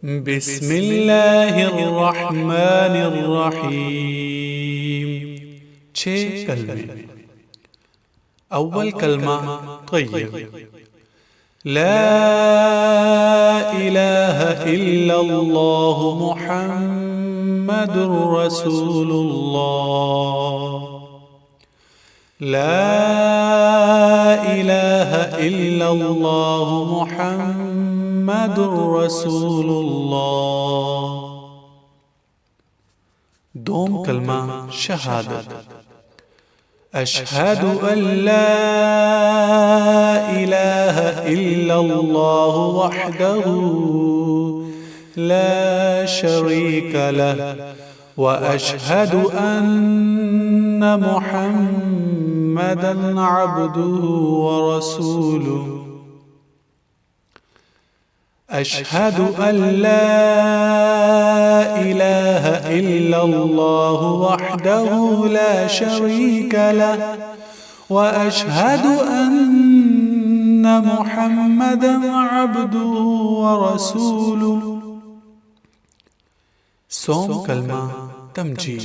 بسم الله الرحمن الرحيم. 6 कलमे. अव्वल कलमा तय्यब. لا إله إلا الله محمد رسول الله. لا إله إلا الله محمد رسول الله. دوم कलमा शहादत. أشهد أن لا إله إلا الله وحده لا شريك له وأشهد أن محمدا عبده ورسوله. أشهد أن لا إله إلا الله وحده لا شريك له وأشهد أن محمدا عبده ورسوله. سوم कलमा तमजीद.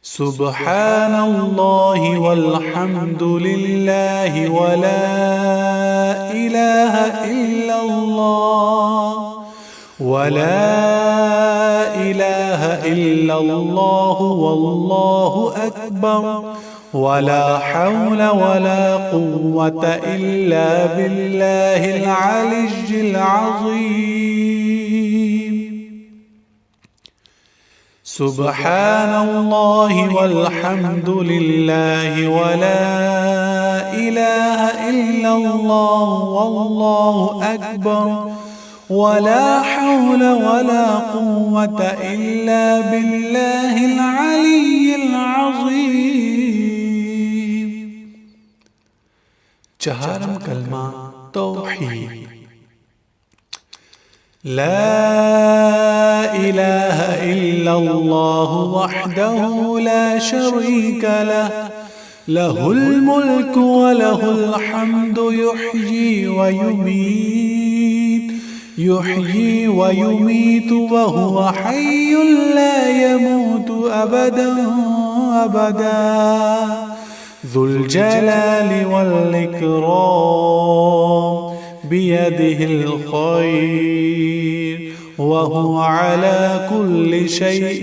سبحان الله والحمد لله ولا إله إلا الله ولا إله إلا الله والله أكبر ولا حول ولا قوة إلا بالله العلي العظيم. سبحان الله والحمد لله ولا إله إلا الله والله أكبر ولا حول ولا قوة إلا بالله العلي العظيم. چهارم کلمہ توحید. لا إله إلا الله وحده لا شريك له له الملك وله الحمد يحيي ويميت وهو حي لا يموت أبدا ذو الجلال والإكرام بيده الخير وهو على كل شيء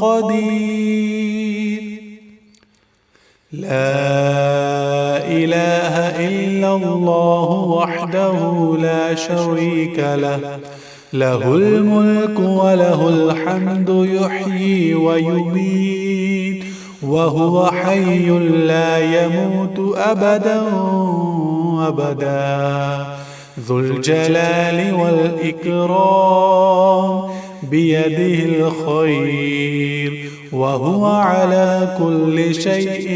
قدير. لا إله إلا الله وحده لا شريك له له الملك وله الحمد يحيي ويميت وهو حي لا يموت أبدا ذو الجلال والإكرام بيده الخير وهو على كل شيء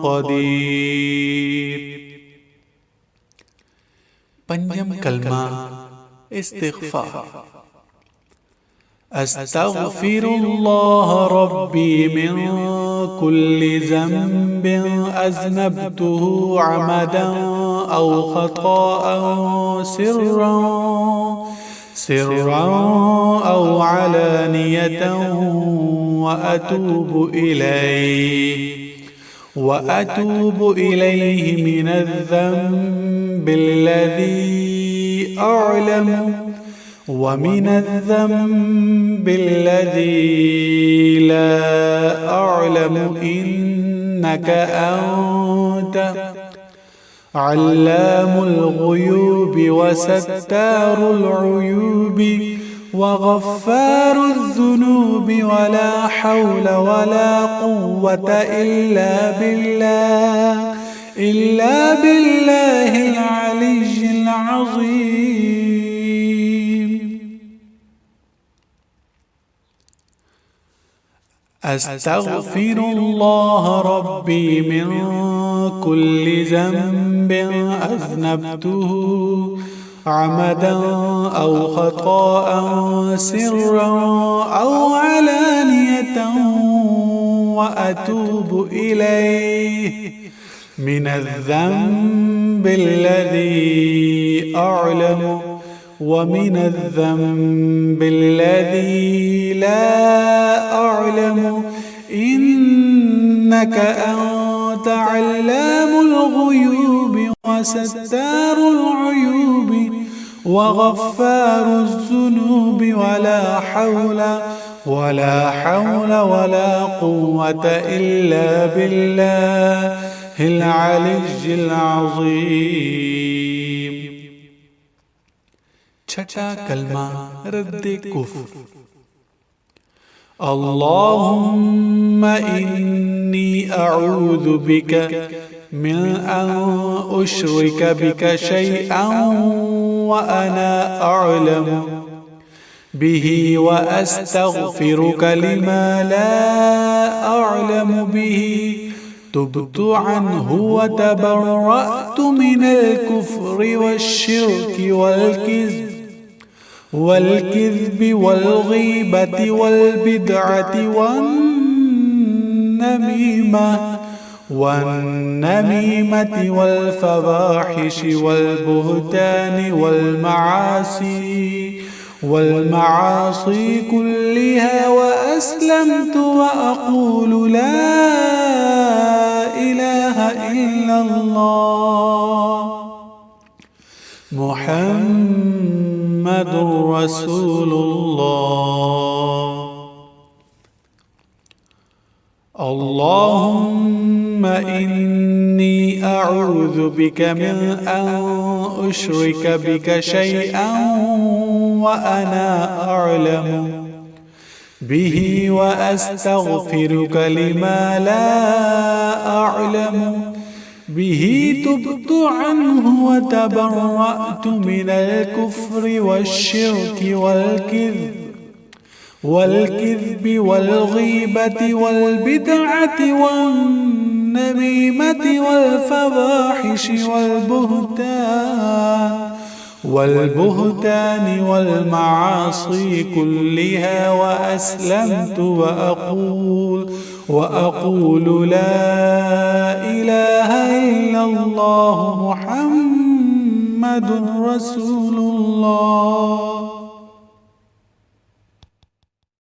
قدير. पंजम कलमा इस्तिग़फ़ार. أستغفر الله ربي من كل ذنب أذنبته عمدا أو خطأ سرا أو علانية وأتوب إليه من الذنب الذي أعلم ومن الذنب الذي لا أعلم إنك أنت علام الغيوب وستار العيوب وغفار الذنوب ولا حول ولا قوة إلا بالله العلي العظيم. أستغفر الله ربي من كل ذنب أذنبته عمدا أو خطأ سرا أو علانية وأتوب إليه من الذنب الذي أعلم ومن الذنب الذي لا أعلم إنك أنت علام الغيوب وستار العيوب وغفار الذنوب ولا حول ولا قوة إلا بالله العلي العظيم. छठा कलमा रद्दे कुफ्र। اللهم إني أعوذ بك من أن أشرك بك شيئا وأنا أعلم به وأستغفرك لما لا أعلم به. تبت عنه وتبرأت من الكفر والشرك والكذب والغيبة والبدعة والنميمة والفواحش والبهتان والمعاصي كلها. وأسلمت وأقول لا إله إلا الله محمد رسول الله. اللهم إني أعوذ بك من أن أشرك بك شيئا وأنا أعلم به وأستغفرك لما لا أعلم به. تبت عنه وتبرأت من الكفر والشرك والكذب والغيبة والبدعة والنميمة والفواحش والبهتان والمعاصي كلها. وأسلمت وأقول لا إله إلا الله محمد رسول الله.